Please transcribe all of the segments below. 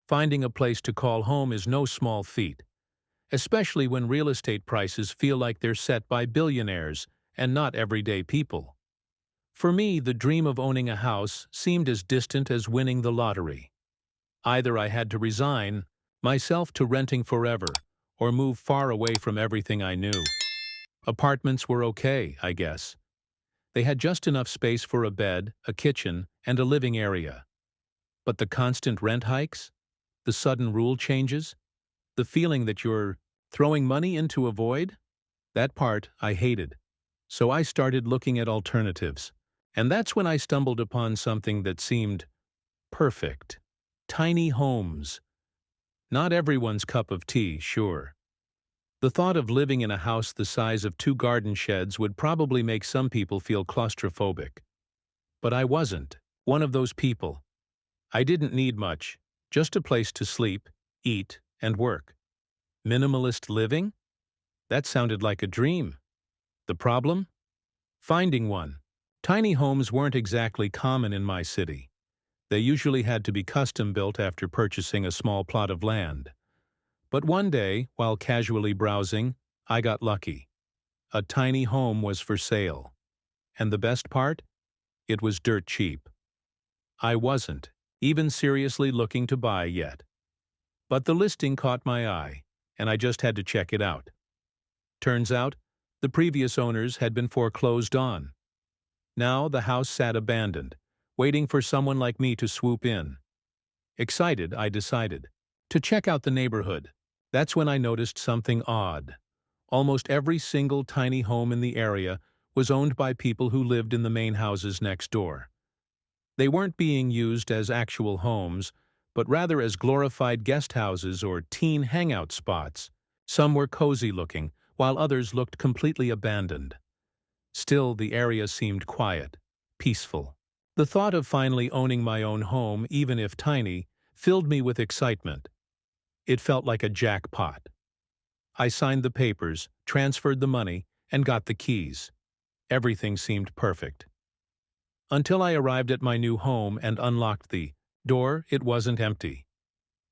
Finding a place to call home is no small feat, especially when real estate prices feel like they're set by billionaires and not everyday people. For me, the dream of owning a house seemed as distant as winning the lottery. Either I had to resign myself to renting forever or move far away from everything I knew. Apartments were okay, I guess. They had just enough space for a bed, a kitchen, and a living area. But the constant rent hikes, the sudden rule changes, the feeling that you're throwing money into a void? That part I hated. So I started looking at alternatives. And that's when I stumbled upon something that seemed perfect. Tiny homes. Not everyone's cup of tea, sure. The thought of living in a house the size of 2 garden sheds would probably make some people feel claustrophobic. But I wasn't one of those people. I didn't need much, just a place to sleep, eat, and work. Minimalist living? That sounded like a dream. The problem? Finding one. Tiny homes weren't exactly common in my city. They usually had to be custom-built after purchasing a small plot of land. But one day, while casually browsing, I got lucky. A tiny home was for sale. And the best part? It was dirt cheap. I wasn't even seriously looking to buy yet. But the listing caught my eye, and I just had to check it out. Turns out, the previous owners had been foreclosed on. Now the house sat abandoned, waiting for someone like me to swoop in. Excited, I decided to check out the neighborhood. That's when I noticed something odd. Almost every single tiny home in the area was owned by people who lived in the main houses next door. They weren't being used as actual homes, but rather as glorified guest houses or teen hangout spots. Some were cozy looking, while others looked completely abandoned. Still, the area seemed quiet, peaceful. The thought of finally owning my own home, even if tiny, filled me with excitement. It felt like a jackpot. I signed the papers, transferred the money, and got the keys. Everything seemed perfect. Until I arrived at my new home and unlocked the door, it wasn't empty.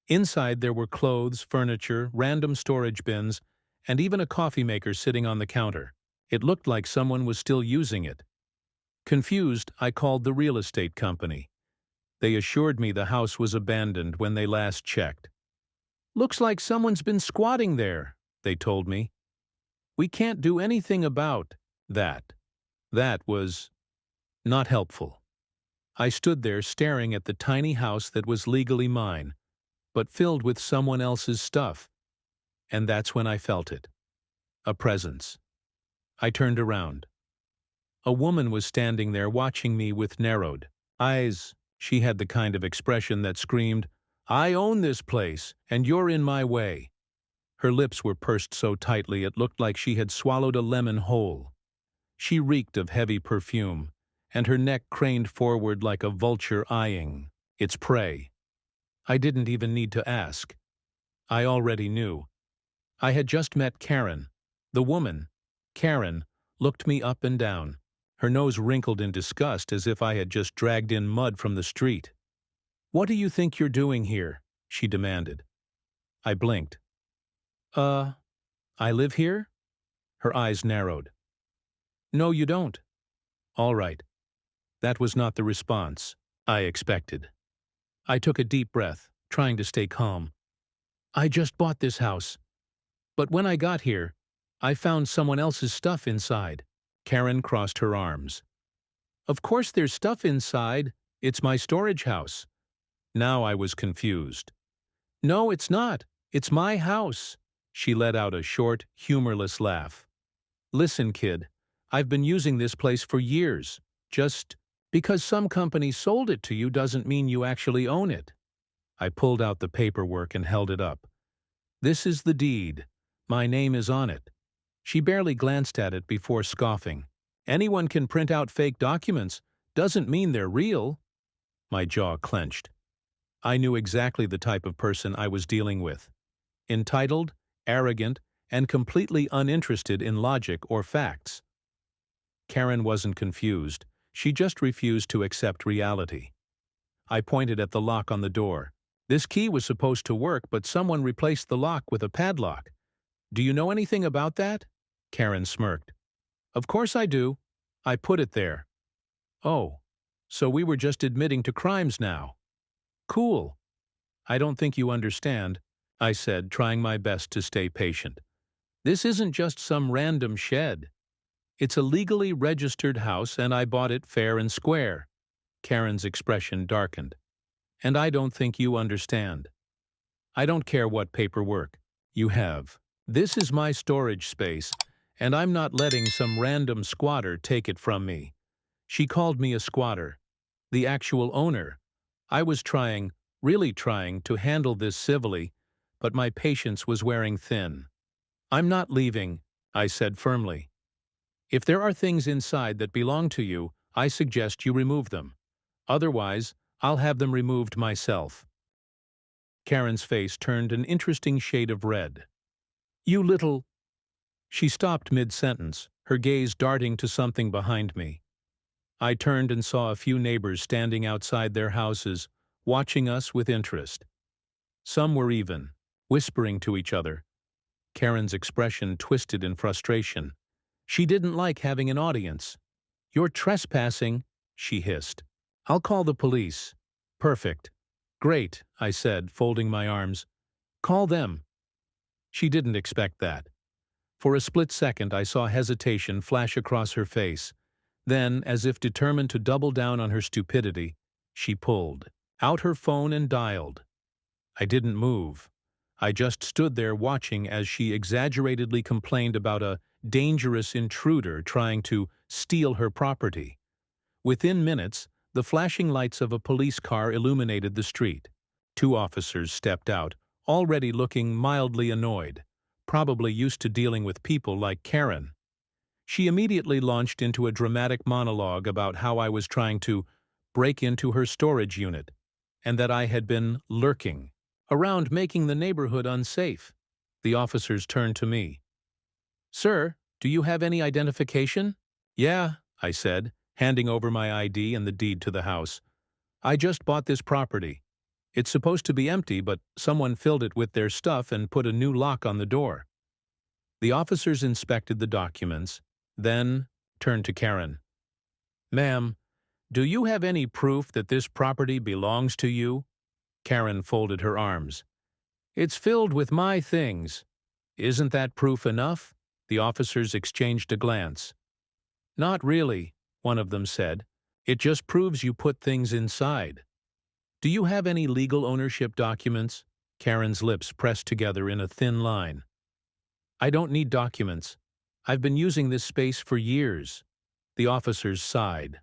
Inside there were clothes, furniture, random storage bins, and even a coffee maker sitting on the counter. It looked like someone was still using it. Confused, I called the real estate company. They assured me the house was abandoned when they last checked. "Looks like someone's been squatting there," they told me. "We can't do anything about that." That was not helpful. I stood there staring at the tiny house that was legally mine, but filled with someone else's stuff. And that's when I felt it. A presence. I turned around. A woman was standing there watching me with narrowed eyes. She had the kind of expression that screamed, "I own this place, and you're in my way." Her lips were pursed so tightly it looked like she had swallowed a lemon whole. She reeked of heavy perfume, and her neck craned forward like a vulture eyeing its prey. I didn't even need to ask. I already knew. I had just met Karen. The woman, Karen, looked me up and down. Her nose wrinkled in disgust as if I had just dragged in mud from the street. "What do you think you're doing here?" she demanded. I blinked. I live here?" Her eyes narrowed. "No, you don't." "All right." That was not the response I expected. I took a deep breath, trying to stay calm. "I just bought this house. But when I got here, I found someone else's stuff inside." Karen crossed her arms. "Of course there's stuff inside. It's my storage house." Now I was confused. "No, it's not. It's my house." She let out a short, humorless laugh. "Listen, kid, I've been using this place for years. Just because some company sold it to you doesn't mean you actually own it." I pulled out the paperwork and held it up. "This is the deed. My name is on it." She barely glanced at it before scoffing. "Anyone can print out fake documents. Doesn't mean they're real." My jaw clenched. I knew exactly the type of person I was dealing with. Entitled, arrogant, and completely uninterested in logic or facts. Karen wasn't confused. She just refused to accept reality. I pointed at the lock on the door. This key was supposed to work, but someone replaced the lock with a padlock. Do you know anything about that? Karen smirked. Of course I do. I put it there. Oh, so we were just admitting to crimes now. Cool. I don't think you understand, I said, trying my best to stay patient. This isn't just some random shed. It's a legally registered house, and I bought it fair and square. Karen's expression darkened. And I don't think you understand. I don't care what paperwork you have. This is my storage space, and I'm not letting some random squatter take it from me. She called me a squatter. The actual owner. I was really trying to handle this civilly, but my patience was wearing thin. I'm not leaving, I said firmly. If there are things inside that belong to you, I suggest you remove them. Otherwise, I'll have them removed myself. Karen's face turned an interesting shade of red. You little... She stopped mid-sentence, her gaze darting to something behind me. I turned and saw a few neighbors standing outside their houses, watching us with interest. Some were even whispering to each other. Karen's expression twisted in frustration. She didn't like having an audience. You're trespassing, she hissed. I'll call the police. Perfect. Great, I said, folding my arms. Call them. She didn't expect that. For a split second, I saw hesitation flash across her face. Then, as if determined to double down on her stupidity, she pulled out her phone and dialed. I didn't move. I just stood there watching as she exaggeratedly complained about a dangerous intruder trying to steal her property. Within minutes, the flashing lights of a police car illuminated the street. 2 officers stepped out, already looking mildly annoyed, probably used to dealing with people like Karen. She immediately launched into a dramatic monologue about how I was trying to break into her storage unit, and that I had been lurking around making the neighborhood unsafe. The officers turned to me. Sir, do you have any identification? Yeah, I said, handing over my ID and the deed to the house. I just bought this property. It's supposed to be empty, but someone filled it with their stuff and put a new lock on the door. The officers inspected the documents, then turned to Karen. Ma'am, do you have any proof that this property belongs to you? Karen folded her arms. It's filled with my things. Isn't that proof enough? The officers exchanged a glance. Not really, one of them said. It just proves you put things inside. Do you have any legal ownership documents? Karen's lips pressed together in a thin line. I don't need documents. I've been using this space for years. The officers sighed.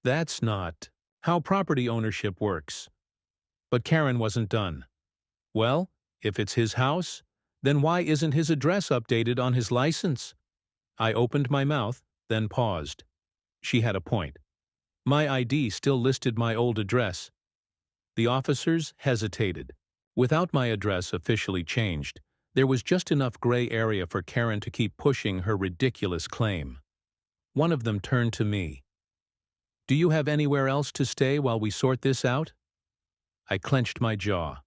That's not how property ownership works. But Karen wasn't done. Well, if it's his house, then why isn't his address updated on his license? I opened my mouth, then paused. She had a point. My ID still listed my old address. The officers hesitated. Without my address officially changed, there was just enough gray area for Karen to keep pushing her ridiculous claim. One of them turned to me. Do you have anywhere else to stay while we sort this out? I clenched my jaw.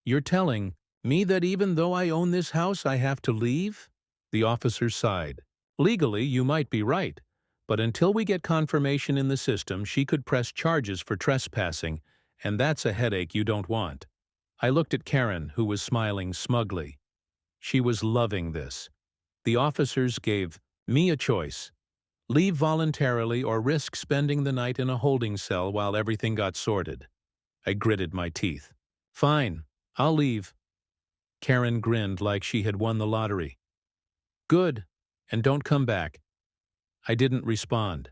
You're telling me that even though I own this house, I have to leave? The officer sighed. Legally, you might be right, but until we get confirmation in the system, she could press charges for trespassing, and that's a headache you don't want. I looked at Karen, who was smiling smugly. She was loving this. The officers gave me a choice. Leave voluntarily or risk spending the night in a holding cell while everything got sorted. I gritted my teeth. Fine, I'll leave. Karen grinned like she had won the lottery. Good, and don't come back. I didn't respond.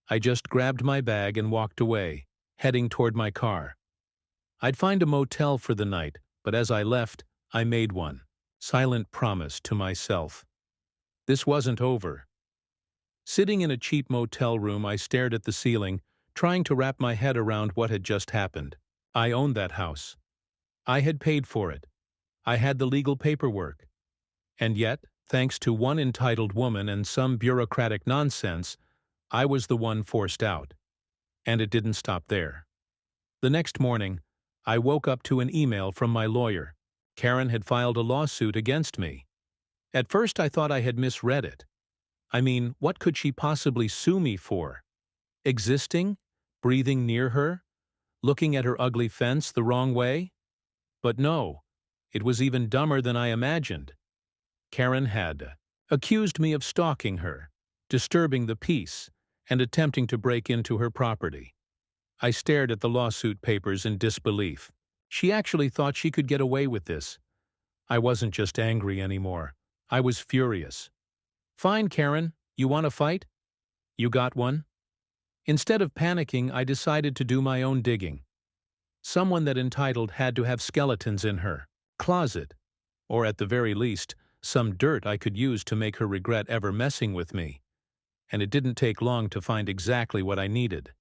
I just grabbed my bag and walked away, heading toward my car. I'd find a motel for the night, but as I left, I made one silent promise to myself. This wasn't over. Sitting in a cheap motel room, I stared at the ceiling, trying to wrap my head around what had just happened. I owned that house. I had paid for it. I had the legal paperwork. And yet, thanks to one entitled woman and some bureaucratic nonsense, I was the one forced out. And it didn't stop there. The next morning, I woke up to an email from my lawyer. Karen had filed a lawsuit against me. At first I thought I had misread it. I mean, what could she possibly sue me for? Existing? Breathing near her? Looking at her ugly fence the wrong way? But no, it was even dumber than I imagined. Karen had accused me of stalking her, disturbing the peace, and attempting to break into her property. I stared at the lawsuit papers in disbelief. She actually thought she could get away with this. I wasn't just angry anymore. I was furious. Fine, Karen, you want to fight? You got one? Instead of panicking, I decided to do my own digging. Someone that entitled had to have skeletons in her closet, or at the very least, some dirt I could use to make her regret ever messing with me. And it didn't take long to find exactly what I needed.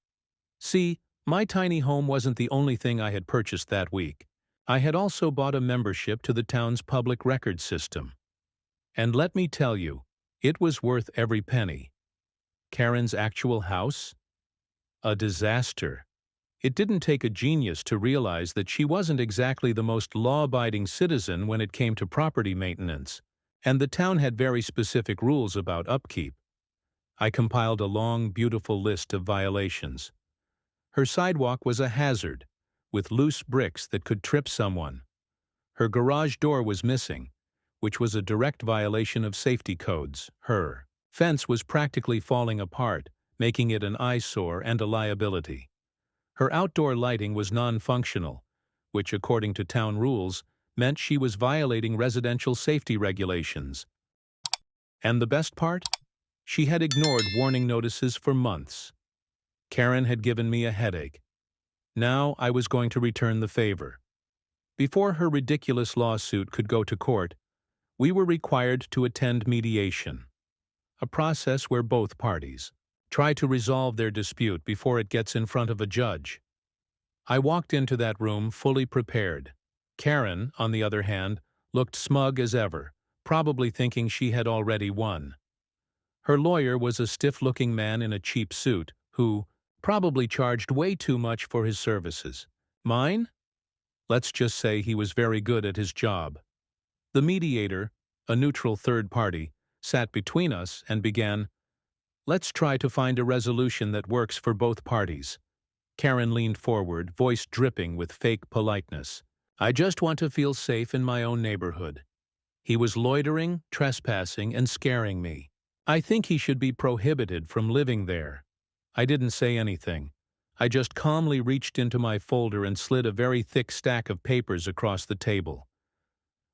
See, my tiny home wasn't the only thing I had purchased that week. I had also bought a membership to the town's public record system. And let me tell you, it was worth every penny. Karen's actual house? A disaster. It didn't take a genius to realize that she wasn't exactly the most law-abiding citizen when it came to property maintenance, and the town had very specific rules about upkeep. I compiled a long, beautiful list of violations. Her sidewalk was a hazard, with loose bricks that could trip someone. Her garage door was missing, which was a direct violation of safety codes. Her fence was practically falling apart, making it an eyesore and a liability. Her outdoor lighting was non-functional, which, according to town rules, meant she was violating residential safety regulations. And the best part? She had ignored warning notices for months. Karen had given me a headache. Now I was going to return the favor. Before her ridiculous lawsuit could go to court, we were required to attend mediation, a process where both parties try to resolve their dispute before it gets in front of a judge. I walked into that room fully prepared. Karen, on the other hand, looked smug as ever, probably thinking she had already won. Her lawyer was a stiff-looking man in a cheap suit who probably charged way too much for his services. Mine? Let's just say he was very good at his job. The mediator, a neutral third party, sat between us and began, "Let's try to find a resolution that works for both parties." Karen leaned forward, voice dripping with fake politeness. "I just want to feel safe in my own neighborhood. He was loitering, trespassing, and scaring me. I think he should be prohibited from living there." I didn't say anything. I just calmly reached into my folder and slid a very thick stack of papers across the table.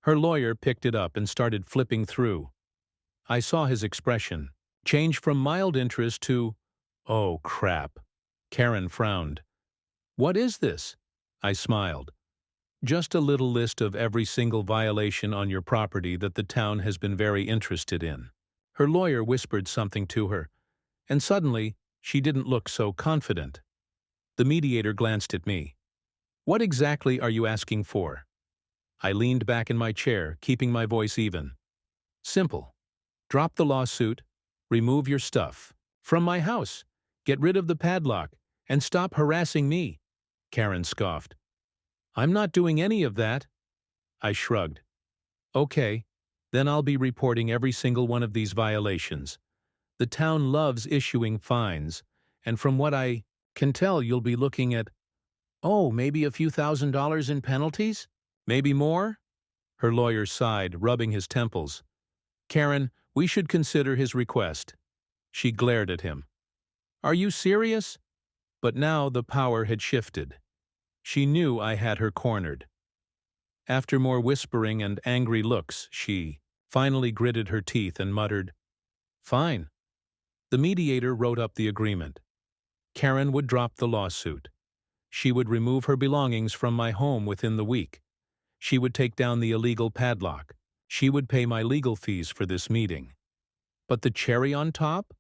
Her lawyer picked it up and started flipping through. I saw his expression change from mild interest to, "Oh, crap." Karen frowned. "What is this?" I smiled. "Just a little list of every single violation on your property that the town has been very interested in." Her lawyer whispered something to her, and suddenly she didn't look so confident. The mediator glanced at me. "What exactly are you asking for?" I leaned back in my chair, keeping my voice even. "Simple. Drop the lawsuit, remove your stuff from my house, get rid of the padlock, and stop harassing me." Karen scoffed. "I'm not doing any of that." I shrugged. "Okay, then I'll be reporting every single one of these violations. The town loves issuing fines, and from what I can tell, you'll be looking at, maybe a few $1,000s in penalties? Maybe more?" Her lawyer sighed, rubbing his temples. "Karen, we should consider his request." She glared at him. "Are you serious?" But now the power had shifted. She knew I had her cornered. After more whispering and angry looks, she finally gritted her teeth and muttered, "Fine." The mediator wrote up the agreement. Karen would drop the lawsuit. She would remove her belongings from my home within the week. She would take down the illegal padlock. She would pay my legal fees for this meeting. But the cherry on top?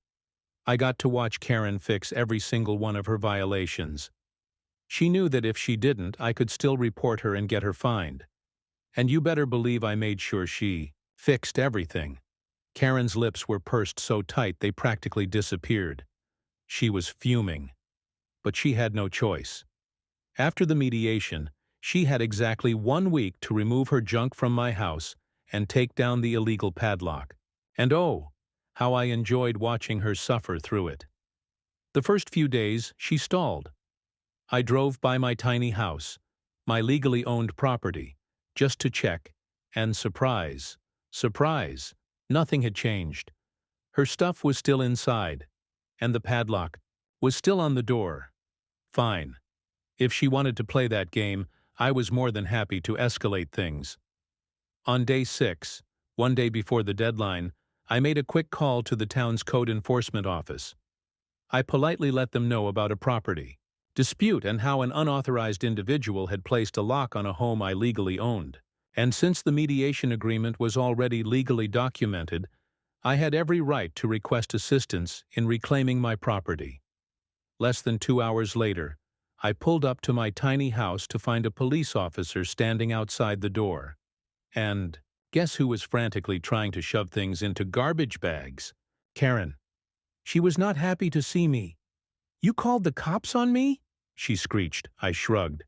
I got to watch Karen fix every single one of her violations. She knew that if she didn't, I could still report her and get her fined. And you better believe I made sure she fixed everything. Karen's lips were pursed so tight they practically disappeared. She was fuming. But she had no choice. After the mediation, She had exactly 1 week to remove her junk from my house and take down the illegal padlock. And oh, how I enjoyed watching her suffer through it. The first few days, she stalled. I drove by my tiny house, my legally owned property, just to check, and surprise, nothing had changed. Her stuff was still inside, and the padlock was still on the door. Fine. If she wanted to play that game, I was more than happy to escalate things. On day 6, one day before the deadline, I made a quick call to the town's code enforcement office. I politely let them know about a property dispute and how an unauthorized individual had placed a lock on a home I legally owned. And since the mediation agreement was already legally documented, I had every right to request assistance in reclaiming my property. Less than 2 hours later, I pulled up to my tiny house to find a police officer standing outside the door. And guess who was frantically trying to shove things into garbage bags? Karen. She was not happy to see me. "You called the cops on me?" she screeched. I shrugged.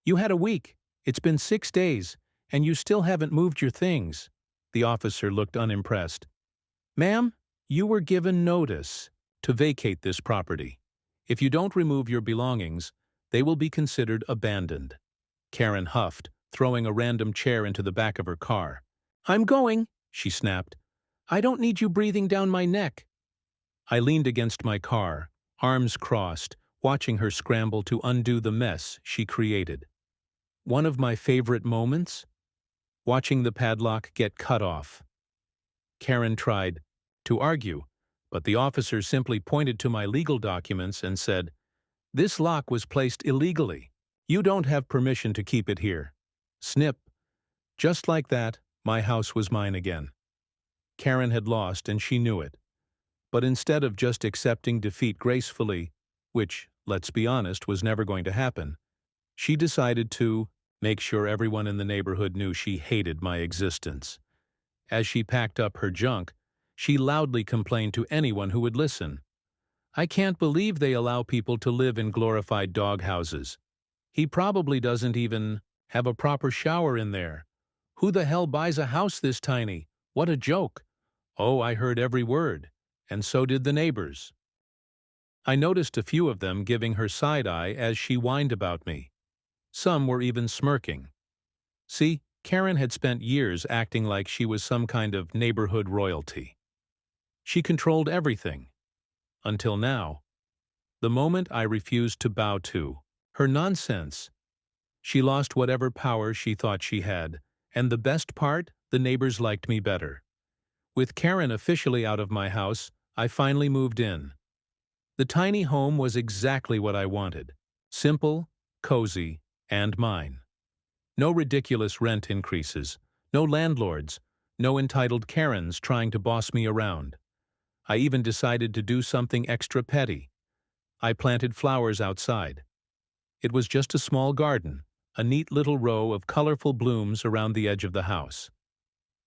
"You had a week. It's been 6 days, and you still haven't moved your things." The officer looked unimpressed. "Ma'am, you were given notice to vacate this property. If you don't remove your belongings, they will be considered abandoned." Karen huffed, throwing a random chair into the back of her car. "I'm going," she snapped. "I don't need you breathing down my neck." I leaned against my car, arms crossed, watching her scramble to undo the mess she created. One of my favorite moments? Watching the padlock get cut off. Karen tried to argue, but the officer simply pointed to my legal documents and said, "This lock was placed illegally. You don't have permission to keep it here." Snip. Just like that, my house was mine again. Karen had lost and she knew it. But instead of just accepting defeat gracefully, which, let's be honest, was never going to happen, she decided to make sure everyone in the neighborhood knew she hated my existence. As she packed up her junk, she loudly complained to anyone who would listen. "I can't believe they allow people to live in glorified doghouses. He probably doesn't even have a proper shower in there. Who the hell buys a house this tiny? What a joke." Oh, I heard every word, and so did the neighbors. I noticed a few of them giving her side-eye as she whined about me. Some were even smirking. See, Karen had spent years acting like she was some kind of neighborhood royalty. She controlled everything. Until now. The moment I refused to bow to her nonsense. She lost whatever power she thought she had, and the best part, the neighbors liked me better. With Karen officially out of my house, I finally moved in. The tiny home was exactly what I wanted. Simple, cozy, and mine. No ridiculous rent increases, no landlords, no entitled Karens trying to boss me around. I even decided to do something extra petty. I planted flowers outside. It was just a small garden, a neat little row of colorful blooms around the edge of the house.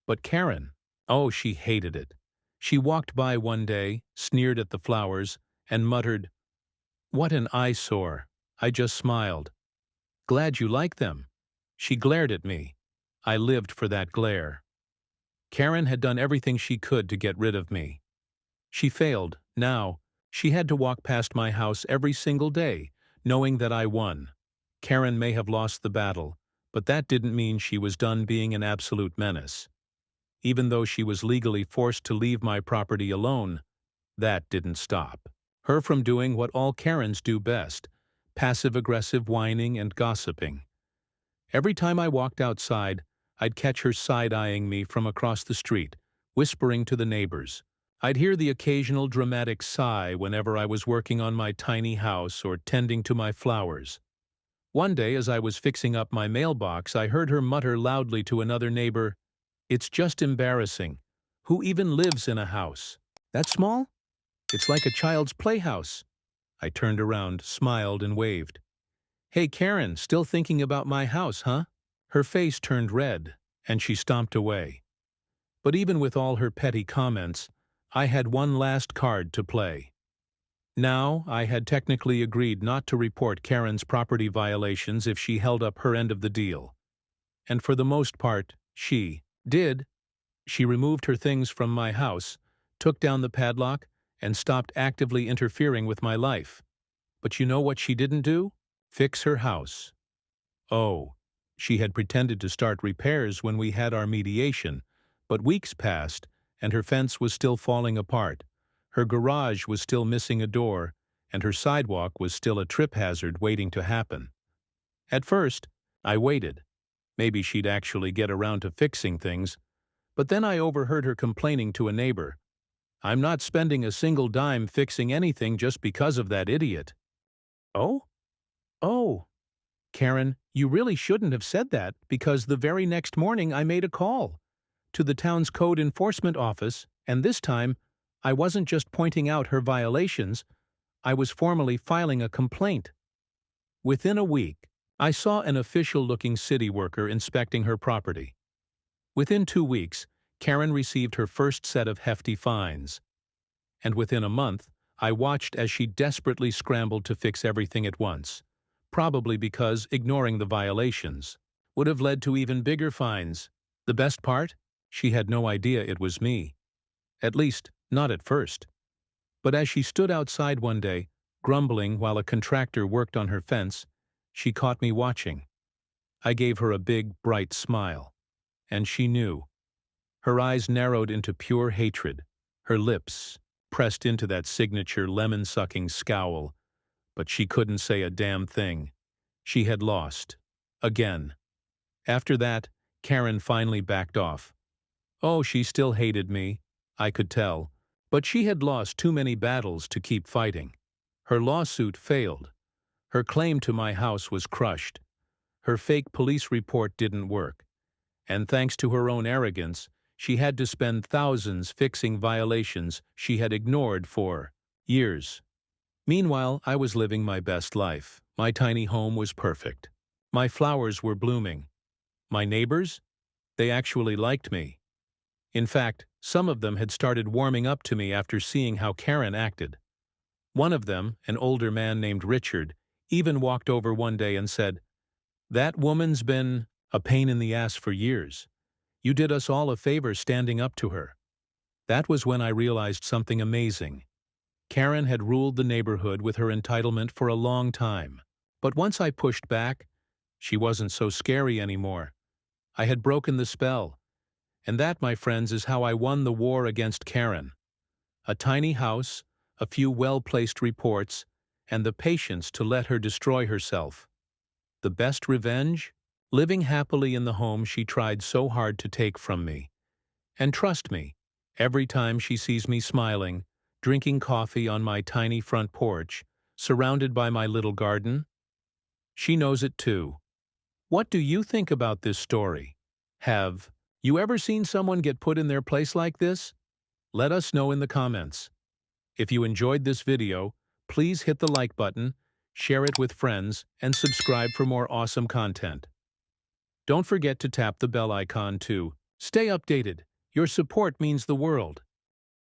But Karen, oh, she hated it. She walked by one day, sneered at the flowers, and muttered, "What an eyesore." I just smiled. "Glad you like them." She glared at me. I lived for that glare. Karen had done everything she could to get rid of me. She failed. Now, she had to walk past my house every single day, knowing that I won. Karen may have lost the battle, but that didn't mean she was done being an absolute menace. Even though she was legally forced to leave my property alone, that didn't stop her from doing what all Karens do best, passive-aggressive whining and gossiping. Every time I walked outside, I'd catch her side-eyeing me from across the street, whispering to the neighbors. I'd hear the occasional dramatic sigh whenever I was working on my tiny house or tending to my flowers. One day, as I was fixing up my mailbox, I heard her mutter loudly to another neighbor, "It's just embarrassing. Who even lives in a house that small? It's like a child's playhouse." I turned around, smiled, and waved. "Hey, Karen, still thinking about my house, huh?" Her face turned red, and she stomped away. But even with all her petty comments, I had one last card to play. Now, I had technically agreed not to report Karen's property violations if she held up her end of the deal. And for the most part, she did. She removed her things from my house, took down the padlock, and stopped actively interfering with my life. But you know what she didn't do? Fix her house. Oh, she had pretended to start repairs when we had our mediation, but weeks passed, and her fence was still falling apart. Her garage was still missing a door, and her sidewalk was still a trip hazard waiting to happen. At first, I waited. Maybe she'd actually get around to fixing things, but then I overheard her complaining to a neighbor. "I'm not spending a single dime fixing anything just because of that idiot." Oh? Oh. Karen, you really shouldn't have said that, because the very next morning I made a call to the town's code enforcement office, and this time, I wasn't just pointing out her violations, I was formally filing a complaint. Within a week, I saw an official-looking city worker inspecting her property. Within 2 weeks, Karen received her first set of hefty fines. And within a month, I watched as she desperately scrambled to fix everything at once, probably because ignoring the violations would have led to even bigger fines. The best part? She had no idea it was me. At least, not at first. But as she stood outside one day, grumbling while a contractor worked on her fence, she caught me watching. I gave her a big, bright smile. And she knew. Her eyes narrowed into pure hatred, her lips pressed into that signature lemon-sucking scowl, but she couldn't say a damn thing. She had lost. Again. After that, Karen finally backed off. Oh, she still hated me, I could tell, but she had lost too many battles to keep fighting. Her lawsuit failed. Her claim to my house was crushed. Her fake police report didn't work. And thanks to her own arrogance, she had to spend thousands fixing violations she had ignored for years. Meanwhile, I was living my best life. My tiny home was perfect. My flowers were blooming. My neighbors? They actually liked me. In fact, some of them had started warming up to me after seeing how Karen acted. One of them, an older man named Richard, even walked over one day and said, "That woman's been a pain in the ass for years. You did us all a favor standing up to her." That was when I realized something amazing. Karen had ruled the neighborhood with her entitlement for a long time. But once I pushed back, she wasn't so scary anymore. I had broken the spell. And that, my friends, is how I won the war against Karen. A tiny house, a few well-placed reports, and the patience to let her destroy herself. The best revenge? Living happily in the home she tried so hard to take from me. And trust me, every time she sees me smiling, drinking coffee on my tiny front porch, surrounded by my little garden, she knows it too. What do you think about this story? Have you ever seen someone get put in their place like this? Let us know in the comments. If you enjoyed this video, please hit the like button, share it with friends, and subscribe for more awesome content. Don't forget to tap the bell icon to stay updated. Your support means the world.